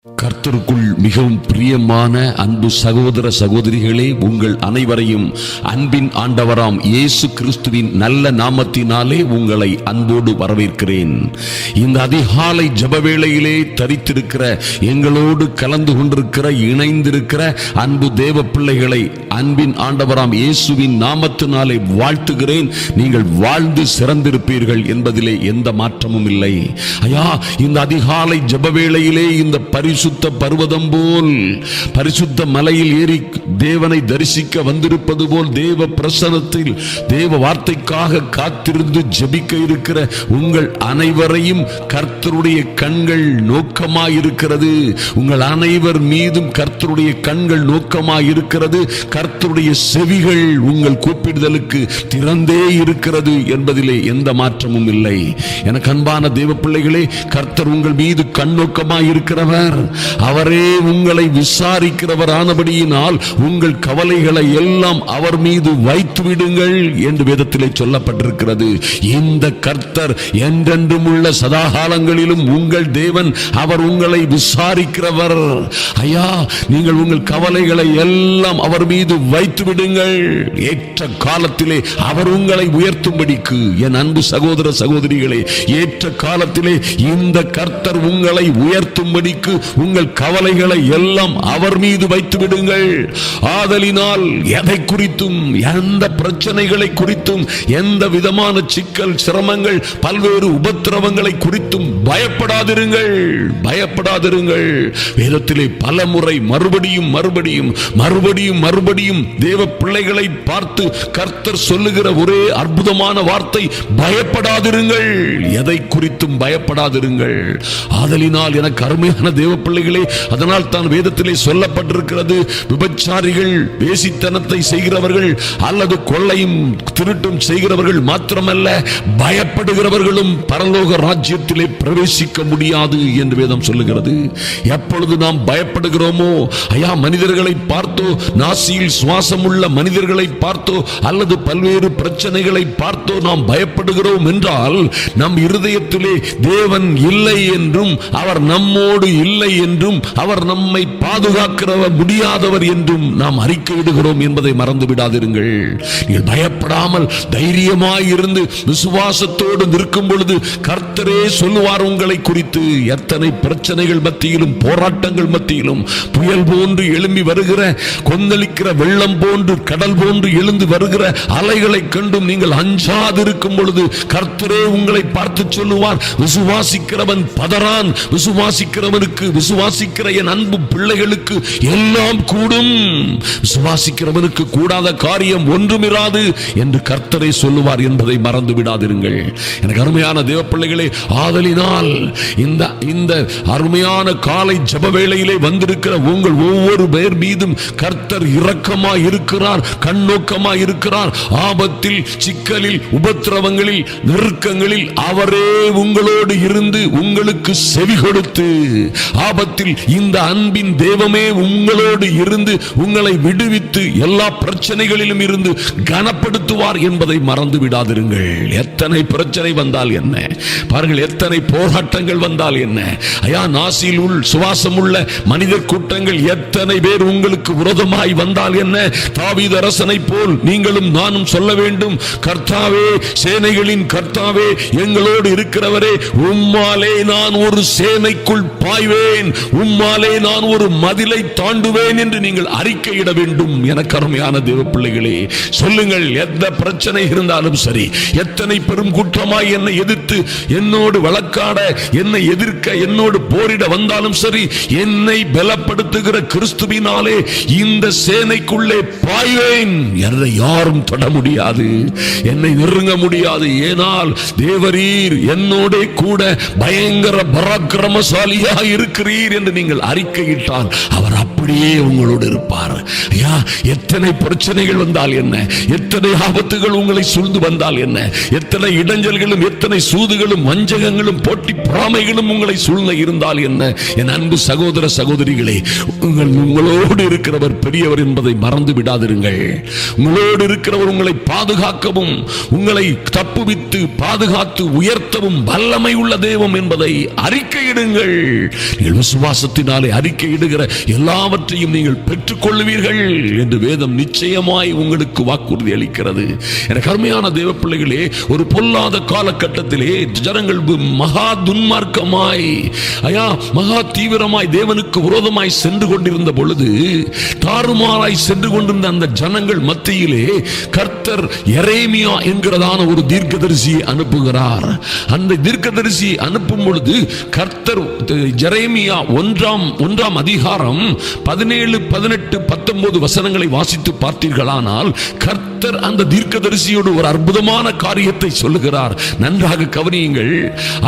கர்த்தருக்குள் மிகவும் பிரியமான அன்பு சகோதர சகோதரிகளே, உங்கள் அனைவரையும் அன்பின் ஆண்டவராம் இயேசு கிறிஸ்துவின் நல்ல நாமத்தினாலே உங்களை அன்போடு வரவேற்கிறேன். இந்த அதிகாலை ஜெபவேளையிலே தரித்திருக்கிற எங்களோடு கலந்து கொண்டிருக்கிற இணைந்திருக்கிற அன்பு தேவ பிள்ளைகளை அன்பின் ஆண்டவராம் இயேசுவின் நாமத்தினாலே வாழ்த்துகிறேன். நீங்கள் வாழ்ந்து சிறந்திருப்பீர்கள் என்பதிலே எந்த மாற்றமும் இல்லை. ஐயா, இந்த அதிகாலை ஜெபவேளையிலே இந்த பரிசுத்த பர்வதம் போல் பரிசுத்த மலையில் ஏறி தேவனை தரிசிக்க வந்திருப்பது போல் தேவ பிரசன்னத்தில் தேவ வார்த்தைக்காக காத்திருந்து ஜெபிக்க இருக்கிற உங்கள் அனைவரையும் கர்த்தருடைய கண்கள் நோக்கமாயிருக்கிறது. உங்கள் அனைவர் மீதும் கர்த்தருடைய கண்கள் நோக்கமாயிருக்கிறது. கர்த்தருடைய செவிகள் உங்கள் கூப்பிடுதலுக்கு திறந்தே இருக்கிறது என்பதிலே எந்த மாற்றமும் இல்லை. எனக்கு அன்பான தேவ பிள்ளைகளே, கர்த்தர் உங்கள் மீது கண்ணோக்கமாயிருக்கிறவர். அவரே உங்களை விசாரிக்கிறவர் ஆனபடியினால் உங்கள் கவலைகளை எல்லாம் அவர் மீது வைத்து விடுங்கள் என்று வேதத்திலே சொல்லப்பட்டிருக்கிறது. இந்த கர்த்தர் என்றென்றும் உள்ள சதாகாலங்களிலும் உங்கள் தேவன். அவர் உங்களை விசாரிக்கிறவர். ஐயா, நீங்கள் உங்கள் கவலைகளை எல்லாம் அவர் மீது வைத்து விடுங்கள். ஏற்ற காலத்திலே அவர் உங்களை உயர்த்தும்படிக்கு என் அன்பு சகோதர சகோதரிகளே, ஏற்ற காலத்திலே இந்த கர்த்தர் உங்களை உயர்த்தும்படிக்கு உங்கள் கவலைகளை எல்லாம் அவர் மீது வைத்து விடுங்கள். ஆதலினால் எதை குறித்தும், எந்த பிரச்சனைகளை குறித்தும், எந்த விதமான சிக்கல் சிரமங்கள் பல்வேறு உபத்திரவங்களை குறித்தும் பயப்படாதிருங்கள். பயப்படாதிருங்கள். வேதத்திலே பல முறை மறுபடியும் மறுபடியும் மறுபடியும் மறுபடியும் தேவ பிள்ளைகளை பார்த்து கர்த்தர் சொல்லுகிற ஒரே அற்புதமான வார்த்தை, பயப்படாதிருங்கள். எதை குறித்தும் பயப்படாதிருங்கள். ஆதலினால் எனக்கு அருமையான தேவ பிள்ளைகளே, அதனால் தான் வேதத்திலே சொல்லப்பட்டிருக்கிறது, விபச்சாரிகள், வேசித்தனத்தை செய்கிறவர்கள் அல்லது கொள்ளையும் திருட்டும் செய்கிறவர்கள் மாத்திரமல்ல, பயப்படுகிறவர்களும் பரலோக ராஜ்யத்திலே பிரவேசிக்க முடியாது என்று வேதம் சொல்லுகிறது. எப்பொழுது நாம் பயப்படுகிறோமோ, ஐயா, மனிதர்களை பார்த்தோ, நாசியில் சுவாசம் உள்ள மனிதர்களை பார்த்தோ அல்லது பல்வேறு பிரச்சனைகளை பார்த்தோ நாம் பயப்படுகிறோம் என்றால் நம் இருதயத்திலே தேவன் இல்லை என்றும் அவர் நம்மோடு இல்லை என்றும் அவர் நம்மை பாதுகாக்கிறவர் முடியாதவர் என்றும் நாம் அறிக்கையிடுகிறோம் என்பதை மறந்து விடாதிருங்கள். நீங்கள் பயப்படாமல் தைரியமாய் இருந்து விசுவாசத்தோடு நிற்கும் பொழுது கர்த்தரே சொல்லுவார் உங்களை குறித்து. எத்தனை பிரச்சனைகள் மத்தியிலும் போராட்டங்கள் மத்தியிலும் புயல் போன்று எழும்பி வருகிற, கொந்தளிக்கிற வெள்ளம் போன்று கடல் போன்று எழுந்து வருகிற அலைகளை கண்டும் நீங்கள் அஞ்சாதிருக்கும் பொழுது கர்த்தரே உங்களை பார்த்து சொல்லுவார், விசுவாசிக்கிறவன் பதறான், விசுவாசிக்கிறவனுக்கு, விசுவாசிக்கிற என் அன்பு பிள்ளைகளுக்கு எல்லாம் கூடும், விசுவாசிக்கிறவனுக்கு கூடாத காரியம் ஒன்றுமிராது என்று கர்த்தரை சொல்லுவார் என்பதை மறந்து விடாதிருங்கள். எனக்கு அருமையான தேவ பிள்ளைகளே, ஆதலினால் இந்த அருமையான காலை ஜெப வேளையிலே வந்திருக்கிற உங்கள் ஒவ்வொரு பேர் மீதும் கர்த்தர் இரக்கமாய் இருக்கிறார், கண்ணோக்கமாய் இருக்கிறார். ஆபத்தில், சிக்கலில், உபத்திரவங்களில், நெருக்கங்களில் அவரே உங்களோடு இருந்து உங்களுக்கு செவி கொடுத்து, ஆபத்தில் இந்த அன்பின் தேவமே உங்களோடு இருந்து உங்களை விடுவித்து எல்லா பிரச்சனைகளிலும் இருந்து கனப்படுத்துவார் என்பதை மறந்து விடாதிருங்கள். எத்தனை பிரச்சனை வந்தால் என்ன, பாருங்கள், எத்தனை போராட்டங்கள் வந்தால் என்ன, ஐயா, நாசியில் சுவாசம் உள்ள மனிதர் கூட்டங்கள் எத்தனை பேர் உங்களுக்கு விரோதமாய் வந்தால் என்ன, தாவீது அரசனை போல் நீங்களும் நானும் சொல்ல வேண்டும், கர்த்தாவே, சேனைகளின் கர்த்தாவே, எங்களோடு இருக்கிறவரே, உம்மாலே நான் ஒரு சேனைக்குள் பாய்வேன், உம்மாலே நான் ஒரு மதிலை தாண்டுவேன் என்று நீங்கள் அறிக்கையிட வேண்டும். எனக்கு அருமையான தேவ பிள்ளைகளே, சொல்லுங்கள், எந்த பிரச்சனை இருந்தாலும் சரி, எத்தனை பெரும் குற்றமாய் என்னை எதிர்த்து என்னோடு வழக்காட, என்னை எதிர்க்க, என்னோடு போரிட வந்தாலும் சரி, என்னை பலப்படுத்துகிற கிறிஸ்துவினாலே இந்த சேனைக்குள்ளே பாய்வேன். என்னை யாரும் தொட முடியாது, என்னை நெருங்க முடியாது. ஏனால் தேவரீர் என்னோட கூட பயங்கர பராக்கிரமசாலியா இருக்கிறீர் என்று நீங்கள் அறிக்கையிட்டால் அவர் அப்படியே உங்களோடு இருப்பார். ஐயா, எத்தனை பிரச்சனைகள் வந்தால் என்ன, எத்தனை ஆபத்துகள் உங்களை சூழ்ந்து வந்தால் என்ன, எத்தனை இடைஞ்சல்களும் எத்தனை சூதுகளும் வஞ்சகங்களும் போட்டி பொறாமைகளும் உங்களை சூழ்ந்து இருந்தால் என்ன, என் அன்பு சகோதர சகோதரிகளே, உங்களோடு இருக்கிறவர் பெரியவர் என்பதை மறந்து விடாதிருங்கள். உங்களோடு இருக்கிறவர் உங்களை பாதுகாக்கவும் உங்களை தப்புவித்து பாதுகாத்து உயர்த்தவும் வல்லமை உள்ள தெய்வம் என்பதை அறிக்கையிடுங்கள். நீங்கள் விசுவாசத்தினாலே அறிக்கையிடுகிற எல்லாவற்றையும் நீங்கள் பெற்றுக் கொள்வீர்கள் என்று வேதம் நிச்சயமாய் உங்களுக்கு வாக்குறுதி அளிக்கிறது. எனக்கு அருமையான தேவ பிள்ளைகளே, ஒரு பொல்லாத காலகட்டத்திலே ஜனங்கள் மகா துன்மார்க்கமாய், ஐயா, மகா தீவிரமாய் தேவனுக்கு விரோதமாய் சென்று கொண்டிருந்த பொழுது, தாறுமாறாய் சென்று கொண்டிருந்த அந்த ஜனங்கள் மத்தியிலே கர்த்தர் எரேமியா என்கிறதான ஒரு தீர்க்கதரிசியை அனுப்புகிறார். அந்த தீர்க்கதரிசியை அனுப்பும் பொழுது கர்த்தர் எரேமியா ஒன்றாம் அதிகாரம் 17, 18, 19 வசனங்களை வாசித்து பார்த்தீர்களானால் கர்த்தர் அந்த தீர்க்கதரிசியோடு ஒரு அற்புதமான காரியத்தை சொல்லுகிறார். நன்றாக கவனியுங்கள்.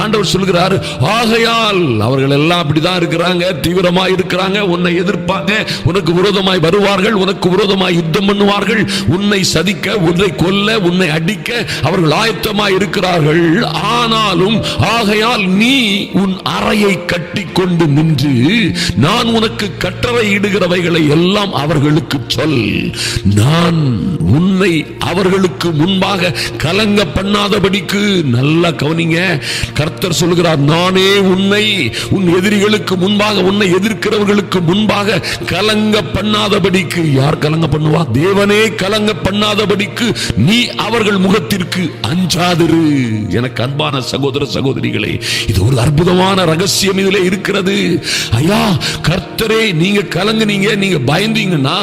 ஆண்டவர் சொல்லுகிறார், ஆகையால் அவர்கள் எல்லாம் அப்படிதான் இருக்கிறாங்க, தீவிரமாய் இருக்கிறாங்க, உன்னை எதிர்ப்பாங்க, உனக்கு விரோதமாய் வருவார்கள், உனக்கு விரோதமாய் யுத்தம் பண்ணுவார்கள், உன்னை சதிக்க, உன்னை கொல்ல, உன்னை அடிக்க அவர்கள் ஆயத்தமாய் இருக்கிறார்கள். ஆனாலும் ஆகையால் நீ உன் அறையை கட்டி கொண்டு நின்று நான் உனக்கு கட்டளை இடுகிறவைகளை எல்லாம் அவர்களுக்கு சொல். நான் உன்னை அவர்களுக்கு முன்பாக கலங்க பண்ணாதபடிக்கு, நல்லா கவனிங்க, கர்த்தர் சொல்கிறார், நானே உன்னை உன் எதிரிகளுக்கு முன்பாக, உன்னை எதிர்க்கிறவர்களுக்கு முன்பாக கலங்க பண்ணாதபடிக்கு. யார் கலங்க பண்ணுவா? தேவனே கலங்க பண்ணாதபடிக்கு நீ அவர்கள் முகத்திற்கு அஞ்சாதிரு. எனக்கு அன்பான சகோதர சகோதரிகளே, இது ஒரு அற்புதமான ரகசியம் இதிலே இருக்கிறது. ஐயா, கர்த்தரே நீங்க கலங்குனீங்க, நீங்க பயந்தீங்கன்னா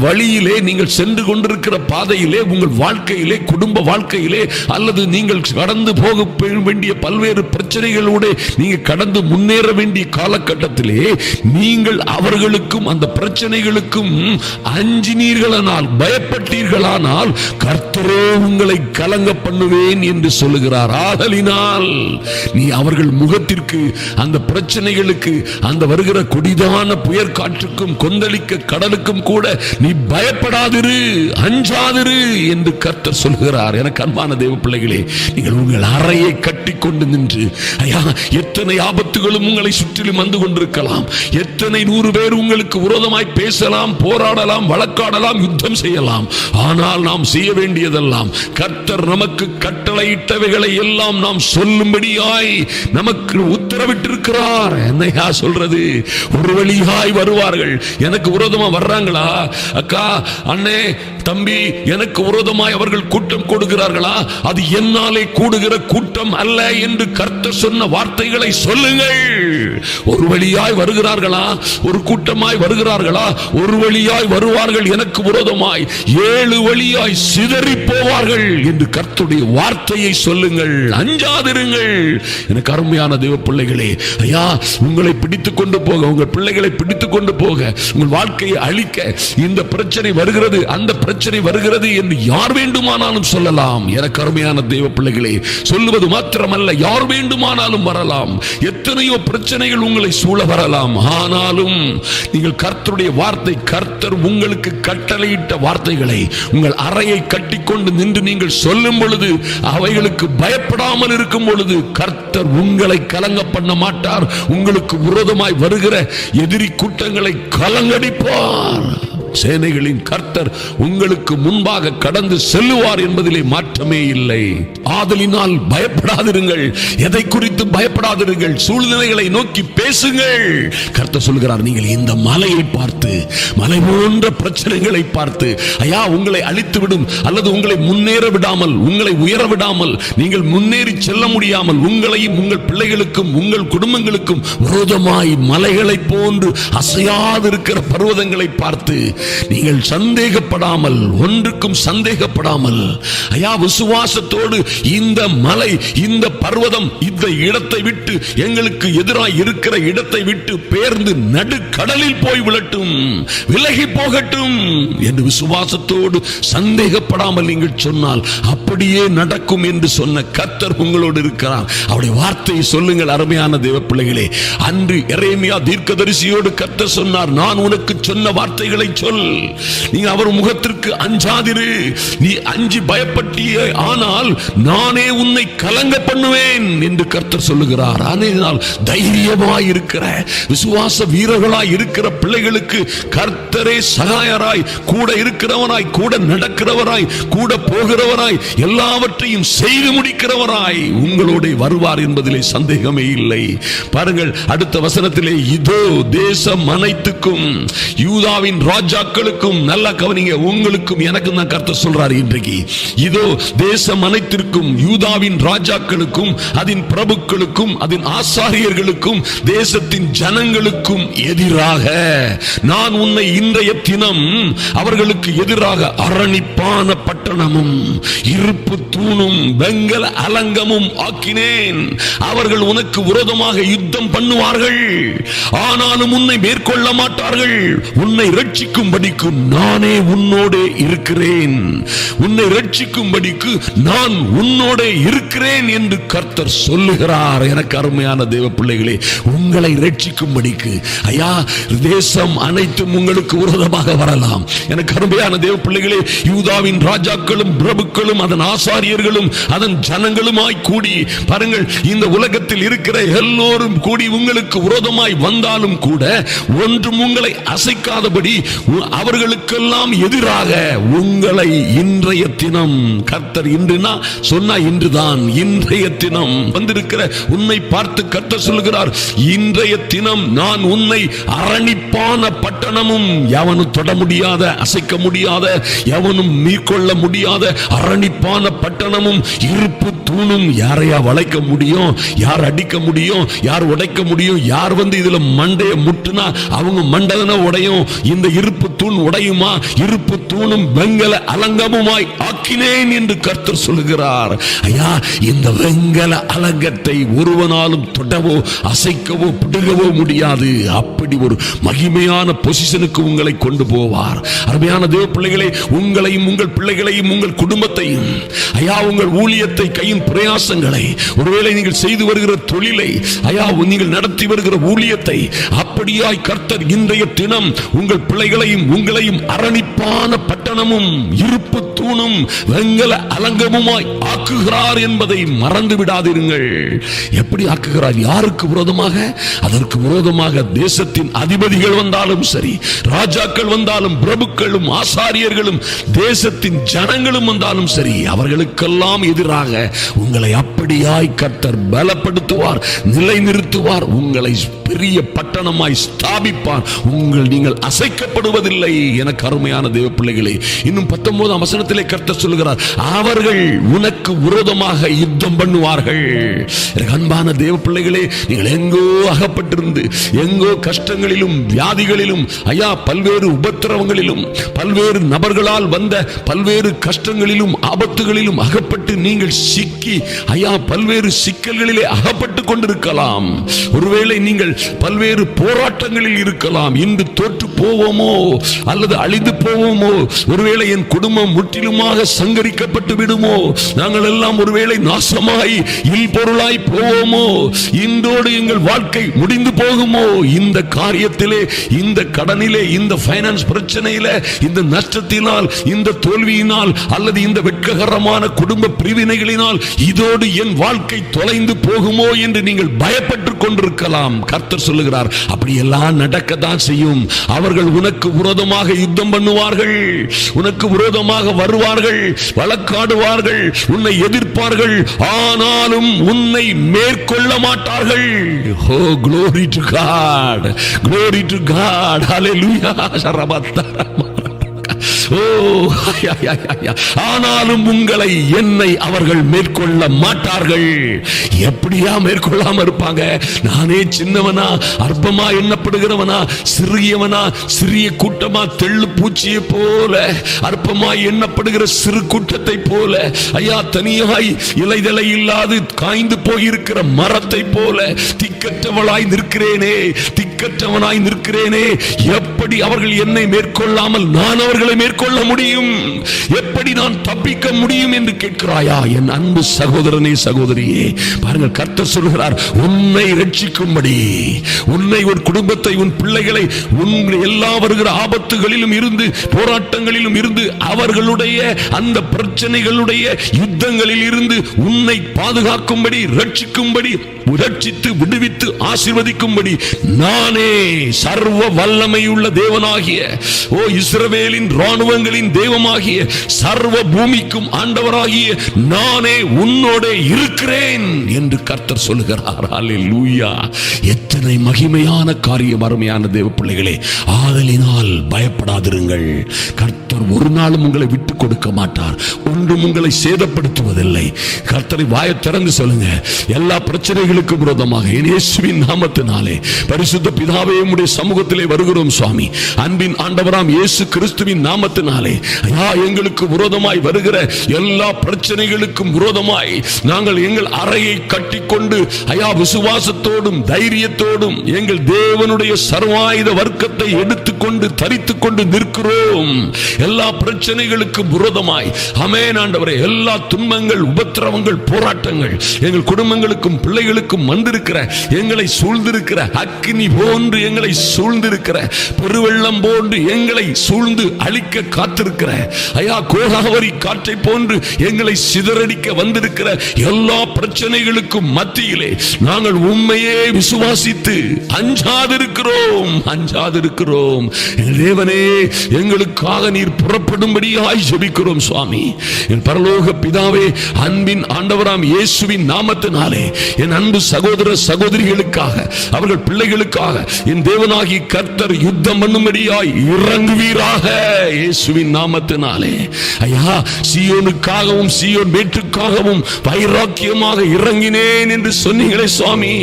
வழியிலே நீங்கள் சென்று கொண்டிருக்கிற பாதையிலே, உங்கள் வாழ்க்கையிலே, குடும்ப வாழ்க்கையிலே, அல்லது நீங்கள் கடந்து போக வேண்டிய பல்வேறு பிரச்சனைகளோடு நீங்க கடந்து முன்னேற வேண்டிய காலகட்டத்திலே நீங்கள் அவர்களுக்கும் அந்த பிரச்சனைகளுக்கும் அஞ்சினீர்களானால், பயப்பட்டீர்களானால் கர்த்தரே உங்களை கலங்க பண்ணுவேன் என்று சொல்லுகிறார். ஆதலினால் நீ அவர்கள் முகத்திற்கு, அந்த பிரச்சனைகளுக்கு, அந்த வருகிற கொடிதான புயற் காற்றுக்கும் கொந்தளிக்க கடலுக்கும் கூட நீ பயப்படாதிரு, அஞ்சாதிரு என்று கர்த்தர் சொல்கிறார். எனக்கு அன்பான தேவ பிள்ளைகளே, நீங்கள் உங்கள் அறையை கட்டி கொண்டு நின்று, ஐயா, எத்தனை ஆபத்துகளும் உங்களை சுற்றிலும் வந்து கொண்டிருக்கலாம், எத்தனை 100 பேர் உங்களுக்கு விரோதமாய் பேசலாம், போராடலாம், வழக்காடலாம், யுத்தம் செய்யலாம். ஆனால் நாம் செய்ய வேண்டியதெல்லாம், கர்த்தர் நமக்கு கட்டளையிட்டவைகளை எல்லாம் நாம் சொல்லும்படியாய் நமக்கு உத்தரவிட்டிருக்கிறார். என்னையா சொல்றது? ஒரு வழியாய் வருவார்கள். எனக்கு விரோதமா வர்றாங்களா, அக்கா, அண்ணே, தம்பி, எனக்கு விரோதமாய் அவர்கள் கூட்டம் கூடுகிறார்களா, அது என்னாலே கூடுகிற கூட்டம் அல்ல என்று கர்த்தர் சொன்ன வார்த்தைகளை சொல்லுங்கள். ஒரு வழியாய் வருகிறார்களா, ஒரு கூட்டமாய் வருகிறார்களா, ஒரு வழியாய் வருவார்கள் எனக்கு விரோதமாய், 7 வழியாய் சிதறி போவார்கள் என்று கர்த்தருடைய வார்த்தையை சொல்லுங்கள். அஞ்சாதிருங்கள். எனக்கு அருமையான தேவ பிள்ளைகளே, ஐயா, உங்களை பிடித்துக் கொண்டு போக, உங்கள் பிள்ளைகளை பிடித்துக் கொண்டு போக, உங்கள் வாழ்க்கையை அழிக்க இந்த பிரச்சனை வருகிறது, அந்த பிரச்சனை வருகிறது என்று யார் வேண்டுமானாலும் சொல்லலாம். எனக்கு அருமையான தேவ பிள்ளைகளே, சொல்லுவது மாத்திரமல்ல, யார் வேண்டுமானாலும் வரலாம். எத்தனையோ பிரச்சனைகள் உங்களை சூழ வரலாம். ஆனாலும் நீங்கள் கர்த்தருடைய வார்த்தை, கர்த்தர் உங்களுக்கு கட்டளையிட்ட வார்த்தைகளை உங்கள் அறையை கட்டிக்கொண்டு நின்று நீங்கள் சொல்லும் பொழுது, அவைகளுக்கு பயப்படாமல் இருக்கும் பொழுது கர்த்தர் உங்களை கலங்க பண்ண மாட்டார். உங்களுக்கு விரோதமாய் வருகிற எதிரி கூட்டங்களை கலங்கடிப்பார். சேனைகளின் கர்த்தர் உங்களுக்கு முன்பாக கடந்து செல்லுவார் என்பதிலே மாற்றமே இல்லை. ஆதலினால் பயப்படாதிருங்கள். எதை குறித்து பயப்படாதிருங்கள். சூழ்நிலைகளை நோக்கி பேசுங்கள். கர்த்தர் சொல்கிறார், நீங்கள் இந்த மலையை பார்த்து, மலை போன்ற பிரச்சனைகளை பார்த்து, ஐயா, உங்களை அழித்து விடும் அல்லது உங்களை முன்னேற விடாமல், உங்களை உயர விடாமல், நீங்கள் முன்னேறி செல்ல முடியாமல், உங்களையும் உங்கள் பிள்ளைகளுக்கும் உங்கள் குடும்பங்களுக்கும் விரோதமாய் மலைகளை போன்று அசையாதிருக்கிற பர்வதங்களை பார்த்து நீங்கள் சந்தேகப்படாமல், ஒன்றுக்கும் சந்தேகப்படாமல், ஐயா விசுவாசத்தோடு இந்த மலை, இந்த பர்வதம் இந்த இடத்தை விட்டு, எங்களுக்கு எதிராக இருக்கிற இடத்தை விட்டு பெயர்ந்து நடுக்கடலில் போய் விழட்டும், விலகி போகட்டும் என்று விசுவாசத்தோடு சந்தேகப்படாமல் நீங்கள் சொன்னால் அப்படியே நடக்கும் என்று சொன்ன கர்த்தர் உங்களோடு இருக்கிறார். அவருடைய வார்த்தையை சொல்லுங்கள் அருமையான தேவ பிள்ளைகளே. அன்று எரேமியா தீர்க்கதரிசியோடு கர்த்தர் சொன்னார், நான் உனக்கு சொன்ன வார்த்தைகளை சொல், நீ அவர் முகத்திற்கு அஞ்சாதிரு, நீ அஞ்சி பயப்பட்டியே ஆனால் நானே உன்னை கலங்க பண்ணுவேன் என்று கர்த்தர் சொல்லுகிறார். ஆனால் தைரியமாய் இருக்கிற விசுவாச வீரர்களாய் இருக்கிற பிள்ளைகளுக்கு கர்த்தரே சகாயராய், கூட இருக்கிறவராய், கூட நடக்கிறவராய், கூட போகிறவராய், எல்லாவற்றையும் செய்து முடிக்கிறவராய் உங்களோட வருவார் என்பதிலே சந்தேகமே இல்லை. பாருங்கள் அடுத்த வசனத்திலே, இதோ தேசம் அனைத்துக்கும் யூதாவின் ராஜாக்களுக்கும், நல்லா கவனிங்க, உங்களுக்கும் எனக்கும் தான் கர்த்தர் சொல்றார் இன்றைக்கு. இதோ தேசம் அனைத்திற்கும், யூதாவின் ராஜாக்களுக்கும், அதன் பிரபுக்களுக்கும், அதன் ஆசாரியர்களுக்கும், தேசத்தின் ஜனங்களுக்கும் எதிராக நான் உன்னை இன்றைய தினம் அவர்களுக்கு எதிராக அரணிப்பான பட்டணமும் இருப்பு தூணும் வெங்கல அலங்கமும் ஆக்கினேன். அவர்கள் உனக்கு விரோதமாக யுத்தம் பண்ணுவார்கள், ஆனாலும் உன்னை மேற்கொள்ள மாட்டார்கள். உன்னை ரட்சிக்கும்படிக்கு நானே உன்னோடே இருக்கிறேன், உன்னை ரட்சிக்கும்படிக்கு நான் உன்னோடே இருக்கிறேன் என்று கர்த்தர் சொல்லுகிறார். எனக்கு அருமையான தேவ பிள்ளைகளே, உங்களை ரட்சிக்கும்படிக்கு, ஐயா தேசம் அனைத்தும் உங்களுக்கு விரோதமாக வரலாம். எனக்கு அருமையான தேவ பிள்ளைகளே, யூதாவின் ராஜாக்களும் பிரபுக்களும் அதன் ஆசாரியர்களும் அதன் ஜனங்களுமாய் கூடி, பாருங்கள் இந்த உலகத்தில் இருக்கிற எல்லோரும் கூடி உங்களுக்கு விரோதமாய் வந்தாலும் கூட ஒன்றும் உங்களை அசைக்காதபடி அவர்களுக்கெல்லாம் எதிராக உங்களை இன்றைய தினம் கர்த்தர், இன்றுனா சொன்னா இன்றுதான், இன்றைய தினம் வந்திருக்கிற உன்னை பார்த்து கர்த்தர் சொல்லுகிறார், இன்றைய தினம் நான் உன்னை அரணிப்பான பட்டணமும், எவனும் தொட முடியாத, அசைக்க முடியாத, எவனும் மீட்கொள்ள முடியாத அரணிப்பான பட்டணமும் இருப்பு தூணும். யாரையா வளைக்க முடியும், யார் அடிக்க முடியும், யார் உடைக்க முடியும், யார் வந்து இதுல மண்டைய முட்டுனா அவங்க மண்டதன உடையும், இந்த இருப்பு தூண் உடையுமா? இருப்பு தூணும் வெங்கல அலங்கமுமாய் ஆக்கினேன் என்று கர்த்தர் சொல்லுகிறார். ஐயா இந்த வெங்கல அலங்கத்தை ஒருவனாலும் தொடவோ அசைக்கவோ பிடுங்கவோ முடியாது. அப்படி ஒரு மகிமையான பொசிஷனுக்கு உங்களை கொண்டு போவார். அருமையான தேவ பிள்ளைகளே, உங்களையும் உங்கள் பிள்ளைகளையும் உங்கள் குடும்பத்தையும், ஐயா உங்கள் ஊழியத்தை, கையின் பிரயாசங்களை, ஒருவேளை நீங்கள் செய்து வருகிற தொழிலை, ஐயா நீங்கள் நடத்தி வருகிற ஊழியத்தை அப்படியாய் கர்த்தர் இன்றைய தினம் உங்கள் பிள்ளைகளையும் உங்களையும் அரணிப்பான பட்டணமும் இருப்பு தூணும் வெங்கல அலங்கமுமாய் ஆக்குகிறார் என்பதை மறந்து விடாதீர்கள். எப்படி ஆக்குகிறார்? யாருக்கு விரோதமாக? அதற்கு விரோதமாக தேசத்தின் அதிபதிகள் வந்தாலும் சரி, ராஜாக்கள் வந்தாலும், பிரபுக்களும் ஆசாரியர்களும் தேசத்தின் ஜனங்களும் வந்தாலும் சரி, அவர்களுக்கெல்லாம் எதிராக உங்களை அப்படியாய் கர்த்தர் பலப்படுத்துவார், நிலைநிறுத்துவார், உங்களை பெரிய பட்டணமாய் ஸ்தாபிப்பார். நீங்கள் அசைக்கப்படுவதில்லை. எனக்கு அருமையான தேவ பிள்ளைகளே, இன்னும் 19ஆம் வசனத்திலே கர்த்தர் சொல்லுகிறார், அவர்கள் உனக்கு விரோதமாக யுத்தம் பண்ணுவார்கள். அன்பான தேவ பிள்ளைகளே, நீங்கள் எங்கோ அகப்பட்டிருந்து, எங்கோ கஷ்டங்களிலும் வியாதிகளிலும், ஐயா பல்வேறு உபத்திரவங்களிலும், பல்வேறு நபர்களால் வந்த பல்வேறு கஷ்டங்களிலும் ஆபத்துகளிலும் அகப்பட்டு நீங்கள் சிக்கி, ஐயா பல்வேறு சிக்கல்களிலே அகப்பட்டு கொண்டிருக்கலாம். ஒருவேளை நீங்கள் பல்வேறு போராட்டங்களில் இருக்கலாம். இன்று தோற்று போவோமோ அல்லது அழிந்து போவோமோ, ஒருவேளை என் குடும்பம் முற்றிலுமாக சங்கரிக்கப்பட்டு விடுமோ, நாங்கள் எல்லாம் ஒருவேளை நாசமாய் இல்பொருளாய் போவோமோ, இன்றோடு எங்கள் வாழ்க்கை முடிந்து போகுமோ, இந்த காரியத்திலே, இந்த கடனிலே, இந்த பைனான்ஸ் பிரச்சனையில, இந்த நஷ்டத்தினால், இந்த தோல்வியினால் அல்லது இந்த வெட்ககரமான குடும்ப பிரிவினைகளினால் இதோடு என் வாழ்க்கை தொலைந்து போகுமோ என்று நீங்கள் பயப்பட்டு கொண்டிருக்கலாம். கர்த்தர் சொல்லுகிறார், அப்படியெல்லாம் நடக்கத்தான் செய்யும். அவர்கள் உனக்கு விரோதமாக யுத்தம் பண்ணுவார்கள், உனக்கு விரோதமாக வருவார்கள், வழக்காடுவார்கள், உன்னை எதிர்ப்பார்கள், ஆனாலும் உன்னை மேற்கொள்ள மாட்டார்கள். ஓ glory to God, glory to God, hallelujah. ஓ ஆனாலும் உங்களை என்னை அவர்கள் மேற்கொள்ள மாட்டார்கள். எப்படியா மேற்கொள்ளாம இருப்பாங்க? நானே சின்னவனா, அற்பமா எண்ணப்படுகிறவனா, சிறியவனா, சிறிய கூட்டமா, தெள்ளு பூச்சியை போல அற்பமா எண்ணப்படுகிற சிறு கூட்டத்தை போல, ஐயா தனியாய் இலைதலை இல்லாது காய்ந்து போயிருக்கிற மரத்தை போல திக்கற்றவளாய் நிற்கிறேனே, திக்கற்றவனாய் நிற்கிறேனே. எப்படி அவர்கள் என்னை மேற்கொள்ளாமல் நான் அவர்களை மேற்கொள்ள முடியும்? எப்படி நான் தப்பிக்க முடியும் என்று கேட்கிறாயா என் அன்பு சகோதரனே, சகோதரியே? பாருங்கள், கர்த்தர் சொல்கிறார், உன்னை ரட்சிக்கும்படி, உன்னை, உன் குடும்பத்தை, உன் பிள்ளைகளை, உன் எல்லா வருகிற ஆபத்துகளிலும் இருந்து, போராட்டங்களிலும் இருந்து, அவர்களுடைய அந்த பிரச்சனைகளுடைய யுத்தங்களில் இருந்து உன்னை பாதுகாக்கும்படி, ரட்சிக்கும்படி, ரட்சித்து விடுவித்து ஆசீர்வதிக்கும்படி நானே சர்வ வல்லமையுள்ள தேவனாகிய, ஓ இஸ்ரவேலின் ராணுவங்களின் தெய்வமாகிய, சர்வ பூமிக்கும் ஆண்டவராகிய நானே உன்னோட இருக்கிறேன் என்று கர்த்தர் சொல்லுகிறார். அல்லேலூயா! எத்தனை மகிமையான காரியம், அருமையான தேவ பிள்ளைகளே. ஆதலினால் பயப்படாதிருங்கள். கர்த்தர் ஒரு நாளும் உங்களை விட்டு கொடுக்க மாட்டார். ஒன்றும் உங்களை சேதப்படுத்துவதில்லை. கர்த்தரை வாயை திறந்து சொல்லுங்க, எல்லா பிரச்சனைகளுக்கும் விரோதமாக இயேசுவின் நாமத்தினாலே பரிசுத்த பிதாவே உம்முடைய சமூகத்திலே வருகிறோம் சுவாமி. அன்பின் ஆண்டவராம் இயேசு கிறிஸ்துவின் நாமத்தினாலே ஐயா, எங்களுக்கு விரோதமாய் வருகிற எல்லா பிரச்சனைகளுக்கும் விரோதமாய் நாங்கள் எங்கள் அறையை கட்டிக்கொண்டு ஐயா விசுவாசத்தோடும் தைரியத்தோடும் எங்கள் தேவனுடைய சர்வாயுத வர்க்கத்தை எடுத்துக்கொண்டு தரித்துக் கொண்டு நிற்கிறோம். எல்லா பிரச்சனைகளுக்கும் விரோதமாய் ஆமென் ஆண்டவரே, எல்லா துன்பங்கள், உபத்திரவங்கள், போராட்டங்கள் எங்கள் குடும்பங்களுக்கும் பிள்ளைகளுக்கும் வந்திருக்கிற, எங்களை சூழ்ந்திருக்கிற அக்கினி போன்று எங்களை சூழ்ந்திருக்கிற, பெருவெள்ளம் போன்று எங்களை சூழ்ந்து அழிக்க காத்திருக்கிற ஐயா கோதாவரி காற்றை போன்று எங்களை சிதறடிக்க வந்திருக்கிற எல்லா பிரச்சனைகளுக்கும் மத்தியிலே நாங்கள் உண்மையே விசுவாசித்து அஞ்சாதிருக்கிறோம், அஞ்சாதிருக்கிறோம். தேவனே, எங்களுக்காக நீர் புறப்படும்படியாய் ஜெபிக்கிறோம் சுவாமி. என் பரலோக பிதாவே, அன்பின் ஆண்டவராம் இயேசுவின் நாமத்தினாலே என் அன்பு சகோதர சகோதரிகளுக்காக, அவர்கள் பிள்ளைகளுக்காக என் தேவனாகி கர்த்தர் யுத்தம் பண்ணும்படியாய் இறங்குவீராக இயேசுவின் நாமத்தினாலே. ஐயா, சீயோனுக்காகவும் சீயோன் மேட்டுக்காகவும் வைராக்கியமாக இறங்கினேன் என்று சொன்னீங்களே சுவாமி.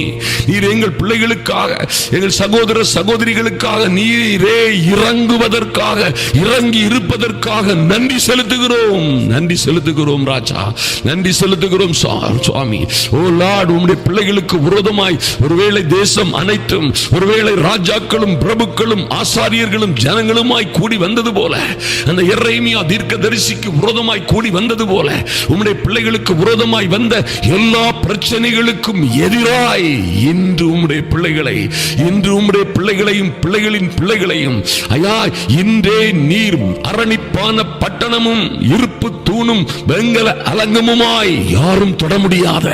நீர் எங்கள் பிள்ளைகளுக்காக, எங்கள் சகோதர சகோதரிகளுக்காக நீரே இறங்குவதற்காக, இறங்கி இருப்பதற்காக நன்றி செலுத்துகிறோம், நன்றி செலுத்துகிறோம் ராஜா, நன்றி செலுத்துகிறோம் சுவாமி. ஓ லார்ட், உம்முடைய பிள்ளைகளுக்கு விரோதமாய் ஒருவேளை தேசம் அனைத்தும், ஒருவேளை ராஜாக்களும் பிரபுக்களும் ஆசாரியர்களும் ஜனங்களுமாய் கூடி வந்தது போல, அந்த எரேமியா தீர்க்கதரிசிக்கு விரோதமாய் கூடி வந்தது போல, உம்முடைய பிள்ளைகளுக்கு விரோதமாய் வந்த எல்லா பிரச்சனைகளுக்கும் எதிராய் இன்று உம்முடைய பிள்ளைகளை, இன்று உம்முடைய பிள்ளைகளையும் பிள்ளைகளின் பிள்ளைகளையும் ஐயா, இன்றே நீர் அரணிப்பான பட்டணமும் இருப்பு தூணும் வெங்கல அலங்கமுமாய் யாரும் தொட முடியாத,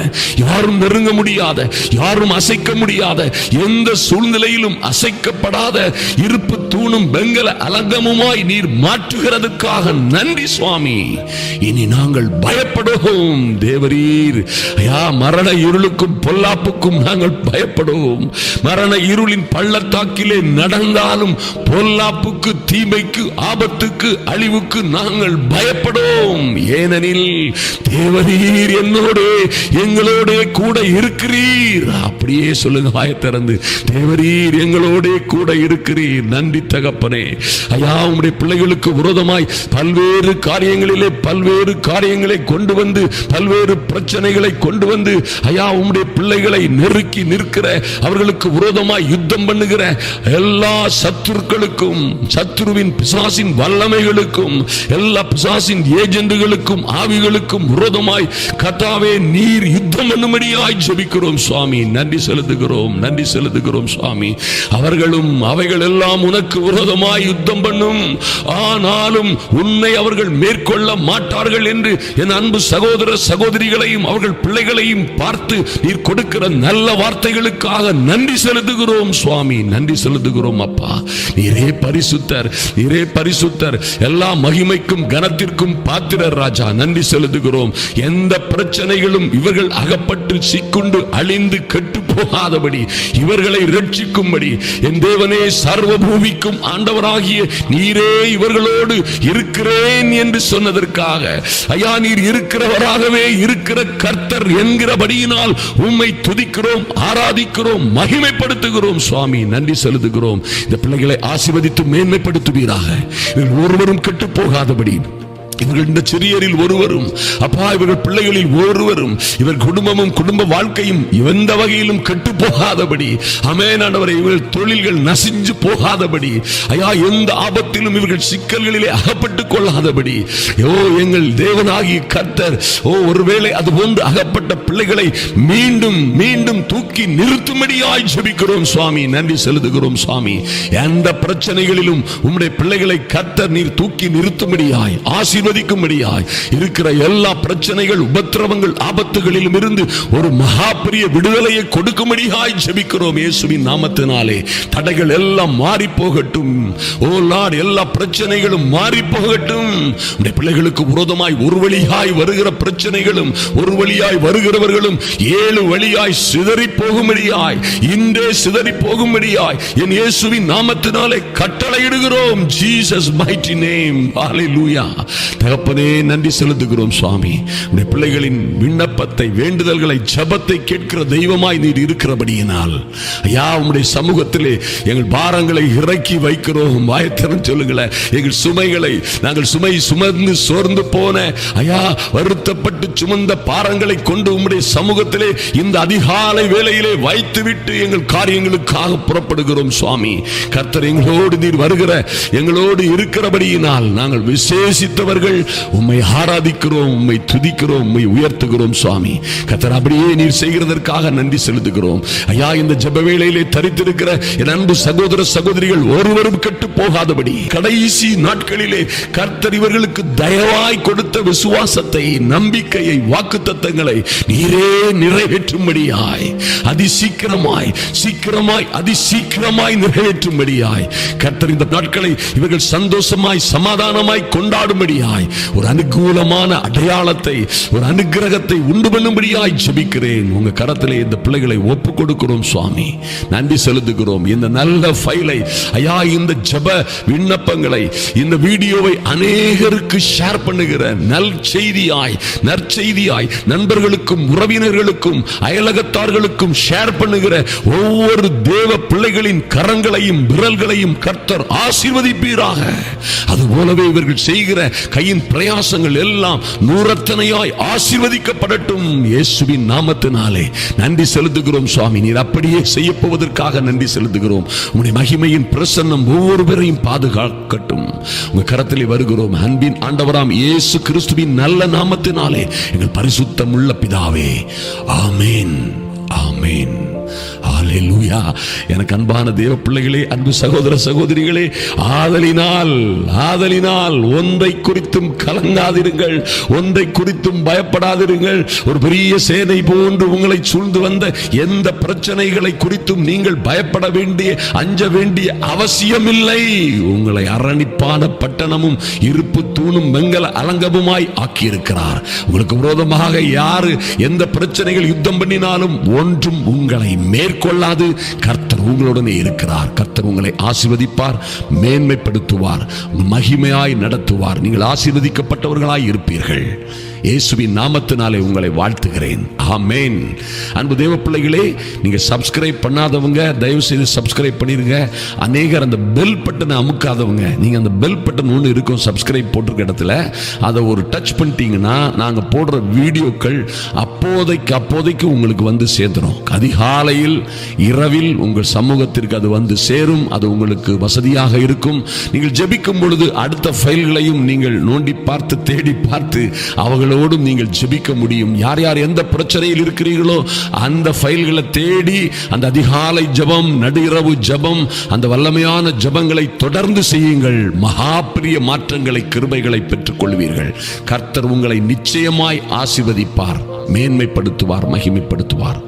யாரும் நெருங்க முடியாத, யாரும் அசைக்க முடியாத, எந்த சூழ்நிலையிலும் அசைக்கப்படாத இருப்பு தூணும் வெங்கல அலங்கமுமாய் நீர் மாற்றுகிறதுக்காக நன்றி சுவாமி. இனி நாங்கள் பயப்படுவோம் தேவரீர். ஐயா, மரண இருளுக்கும் பொல்லாப்புக்கும் நாங்கள் பயப்படுவோம். மரண இருளின் பள்ளத்தாக்கிலே நடந்தாலும் பொல்லாப்புக்கு, தீமைக்கு, ஆபத்துக்கு, அழிவுக்கு நாங்கள் பயப்படுவோம். ஏனெனில் தேவரீர் என்னோடு எங்களோட கூட இருக்கிறீர். அப்படியே சொல்லுங்க வாயை திறந்து, தேவரீர் எங்களோட கூட இருக்கிறீர். நன்றி தகப்பனே. ஐயா, உம்முடைய பிள்ளைகளுக்கு விரோதமாய் பல்வேறு காரியங்களிலே பல்வேறு காரியங்களை கொண்டு வந்து, பல்வேறு பிரச்சனைகளை கொண்டு வந்து ஐயா, உம்முடைய பிள்ளைகளை நெருக்கி நிற்கிற, அவர்களுக்கு விரோதமாய் யுத்தம் பண்ணுகிற எல்லா சத்துருக்களுக்கும், சத்துருவின் பிசாசின் வல்லமைகளுக்கும், எல்லா பிசாசின் ஏஜெண்டுகளுக்கும், ஆவிகளுக்கும் விரோதமாய் கர்த்தாவே நீர் யுத்தம் பண்ணும்படியாய் ஜெபிக்கிறோம் சுவாமி. நன்றி செலுத்துகிறோம், நன்றி செலுத்துகிறோம் சுவாமி. அவர்களும் அவைகள் எல்லாம் உனக்கு விரோதமாய் யுத்தம் பண்ணும், ஆனாலும் உன்னை அவர்கள் மேற்கொள்ள மாட்டார்கள் என்று என் அன்பு சகோதர சகோதரிகளையும் அவர்கள் பிள்ளைகளையும் பார்த்து நீர் கொடுக்கிற நல்ல வார்த்தைகளுக்காக நன்றி செலுத்துகிறோம் சுவாமி, நன்றி செலுத்துகிறோம் அப்பா. நீரே பரிசுத்தர், நீரே பரிசுத்தர். எல்லா மகிமைக்கும் கனத்திற்கும் பாத்திரர். ராஜா, நன்றி செலுத்துகிறோம். எந்த பிரச்சனைகளும் இவர்கள் அகப்பட்டு சிக்குண்டு அழிந்து கெட்டு போகாதபடி இவர்களை ரட்சிக்கும்படி என் தேவனே, சர்வ பூமிக்கும் ஆண்டவராகிய நீரே இவர்களோடு இருக்கிறேன் என்று சொன்னதற்காக ஐயா, நீர் இருக்கிறவராகவே இருக்கிற கர்த்தர் என்கிறபடியினால் உம்மை துதிக்கிறோம், ஆராதிக்கிறோம், மகிமைப்படுத்துகிறோம். சுவாமி, நன்றி செலுத்துகிறோம். இந்த பிள்ளைகளை ஆசீர்வதித்து மேன்மைப்படுத்துவீராக. ஒருவரும் கெட்டு போகாதபடி இவர்கள் இந்த சிறியரில் ஒருவரும், அப்பா, இவர்கள் பிள்ளைகளில் ஒருவரும், இவர் குடும்பமும் குடும்ப வாழ்க்கையும் எந்த வகையிலும் கெட்டு போகாதபடி, ஆமென் ஆண்டவரே, இவர்கள் தொழில்கள் நசிஞ்சு போகாதபடி, ஐயா, எந்த ஆபத்திலும் இவர்கள் சிக்கல்களிலே அகப்பட்டுக் கொள்ளாதபடி, எங்கள் தேவனாகிய கர்த்தர் ஒருவேளை அது போன்று அகப்பட்ட பிள்ளைகளை மீண்டும் மீண்டும் தூக்கி நிறுத்தும்படியாய் ஜெபிக்கிறோம். சுவாமி, நன்றி செலுத்துகிறோம். சுவாமி, எந்த பிரச்சனைகளிலும் உம்முடைய பிள்ளைகளை கர்த்தர் நீர் தூக்கி நிறுத்தும்படியாய், ஆசீர்வதிக்கும்படியாய், இருக்கிற எல்லா பிரச்சனைகள், உபத்திரவங்கள், ஆபத்துகளிலும் இருந்து ஒரு மகா பெரிய விடுதலையை கொடுக்கும்படியாய் ஜெபிக்கிறோம். இயேசுவின் நாமத்தினாலே தடைகள் எல்லாம் மாறி போகட்டும். ஓ லார்ட், எல்லா பிரச்சனைகளும் மாறி போகட்டும். உம்முடைய பிள்ளைகளுக்கு விரோதமாய் ஒரு வழியாய் வருகிற பிரச்சனைகளும் ஒரு வழியாய் வருகிறவர்களும் 7 வழியாய் சிதறி போகும்படியாய், இன்றே சிதறி போகும்படியாய் என் இயேசுவின் நாமத்தினாலே கட்டளையிடுகிறோம். Jesus mighty name. ஹல்லேலூயா. தகப்பனே, நன்றி செலுத்துகிறோம். சுவாமி, உம்முடைய பிள்ளைகளின் விண்ணப்பத்தை, வேண்டுதல்களை, ஜெபத்தை கேட்கிற தெய்வமாய் நீர் இருக்கிறபடியினால் ஐயா, உம்முடைய சமூகத்திலே எங்கள் பாரங்களை இறக்கி வைக்கிறோம். வாயத்திறன் சொல்லுங்களேன். எங்கள் சுமைகளை, நாங்கள் சுமை சுமந்து சோர்ந்து போன ஐயா, வருத்தப்பட்டு சுமந்த பாரங்களை கொண்டு உம்முடைய சமூகத்திலே இந்த அதிகாலை வேளையிலே வைத்துவிட்டு எங்கள் காரியங்களுக்காக புறப்படுகிறோம். சுவாமி, கர்த்தர் எங்களோடு நீர் வருகிற, எங்களோடு இருக்கிறபடியினால் நாங்கள் விசேஷித்தவர்கள், உம்மை ஆராதிக்கிறோம், உம்மை துதிக்கிறோம், உம்மை உயர்த்துகிறோம். சுவாமி, கர்த்தர் அப்படியே நீர் செய்கிறதற்காக நன்றி செலுத்துகிறோம். ஐயா, இந்த ஜெப வேளையிலே தரித்திருக்கிற என் அன்பு சகோதர சகோதரிகள் ஒருவரும் கெட்டு போகாதபடி கடைசி நாட்களிலே கர்த்தர் இவர்களுக்கு தயவாய் கொடுத்த விசுவாசத்தை, நம்பிக்கையை, வாக்குத்தத்தங்களை நீரே நிறைவேற்றும்படியாய், அதிசீக்கிரமாய் அதிசீக்கிரமாய் நிறைவேற்றும்படியாய் கர்த்தர் இந்த நாட்களை இவர்கள் சந்தோஷமாய் சமாதானமாய் கொண்டாடும்படியாய் ஒரு அனுகூலமான அடையாளத்தை, ஒரு அனுகிரகத்தை உண்டு பண்ணும்படியாய் ஜெபிக்கிறேன். உங்க கரத்திலே இந்த பிள்ளைகளை ஒப்பு கொடுக்கிறோம். சுவாமி, நன்றி செலுத்துகிறோம். இந்த நல்ல ஃபைலை ஐயா, இந்த ஜெப விண்ணப்பங்களை, இந்த வீடியோவை அநேகருக்கு ஷேர் பண்ணுகிற நற்செய்தியாய் நண்பர்களுக்கும் உறவினர்களுக்கும் அயலகத்தார்களுக்கும் ஷேர் பண்ணுகிற ஒவ்வொரு தேவ பிள்ளைகளின் கரங்களையும் விரல்களையும் கர்த்தர் ஆசீர்வதிப்பீராக. அதுபோலவே இவர்கள் செய்கிற கையின் பிரயாசங்கள் எல்லாம் நூறத்தனையாய் ஆசீர்வதிக்கப்படட்டும். இயேசுவின் நாமத்தினாலே நன்றி செலுத்துகிறோம். சுவாமி, நீர் அப்படியே செய்ய போவதற்காக நன்றி செலுத்துகிறோம். உம்முடைய மகிமையின் பிரசன்னம் ஒவ்வொருவரையும் பாதுகாக்கட்டும். உங்க கரத்திலே வருகிறோம். அன்பின் ஆண்டவராம் இயேசு கிறிஸ்துவின் நல்ல நாமத்தினாலே எங்கள் பரிசுத்தமுள்ள பிதாவே, ஆமென், ஆமென். ஹல்லேலூயா. எனக்கு அன்பான தேவ பிள்ளைகளே, அன்பு சகோதர சகோதரிகளே, ஆதலினால் ஒன்றை குறித்தும் கலங்காதிருங்கள், ஒன்றை குறித்தும் பயப்படாதிருங்கள். ஒரு பெரிய சேனை போன்று உங்களை சூழ்ந்து வந்த எந்த பிரச்சனைகளை குறித்தும் நீங்கள் பயப்பட வேண்டிய, அஞ்ச வேண்டிய அவசியமில்லை. உங்களை அரணிப்பான பட்டணமும் இருப்பு தூணும் வெங்கல அலங்கமுமாய் ஆக்கியிருக்கிறார். உங்களுக்கு விரோதமாக யாரு எந்த பிரச்சனைகள் யுத்தம் பண்ணினாலும் ஒன்றும் உங்களை மேற்கொள்ளாது. கர்த்தர் உங்களுடனே இருக்கிறார். கர்த்தர் உங்களை ஆசீர்வதிப்பார், மேன்மைப்படுத்துவார், மகிமையாய் நடத்துவார். நீங்கள் ஆசீர்வதிக்கப்பட்டவர்களாய் இருப்பீர்கள். இயேசுவின் நாமத்தினாலே உங்களை வாழ்த்துகிறேன். ஆமென். அன்பு தேவ பிள்ளைகளே, நீங்க சப்ஸ்கிரைப் பண்ணாதவங்க தயவு செய்து சப்ஸ்கிரைப் பண்ணிருங்க. அநேகர் அந்த பெல் பட்டனை அமுக்காதவங்க, நீங்க அந்த பெல் பட்டன் ஒன்று இருக்கும் சப்ஸ்கிரைப் போட்டிருக்க இடத்துல, அதை ஒரு டச் பண்ணிட்டீங்கன்னா நாங்க போடுற வீடியோக்கள் அப்போதைக்கு உங்களுக்கு வந்து சேர்ந்துடும். அதிகாலையில், இரவில் உங்கள் சமூகத்திற்கு அது வந்து சேரும். அது உங்களுக்கு வசதியாக இருக்கும். நீங்கள் ஜெபிக்கும் பொழுது அடுத்த ஃபைல்களையும் நீங்கள் நோண்டி பார்த்து, தேடி பார்த்து அவர்களோடும் நீங்கள் ஜெபிக்க முடியும். யார் யார் எந்த பிரச்சனையில் இருக்கிறீர்களோ அந்த ஃபைல்களை தேடி அந்த அதிகாலை ஜெபம், நடுஇரவு ஜெபம், அந்த வல்லமையான ஜெபங்களை தொடர்ந்து செய்யுங்கள். மகா பெரிய மாற்றங்களை, கிருபைகளை பெற்றுக் கொள்வீர்கள். கர்த்தர் உங்களை நிச்சயமாய் ஆசீர்வதிப்பார், மேன்மைப்படுத்துவார், மகிமைப்படுத்துவார்.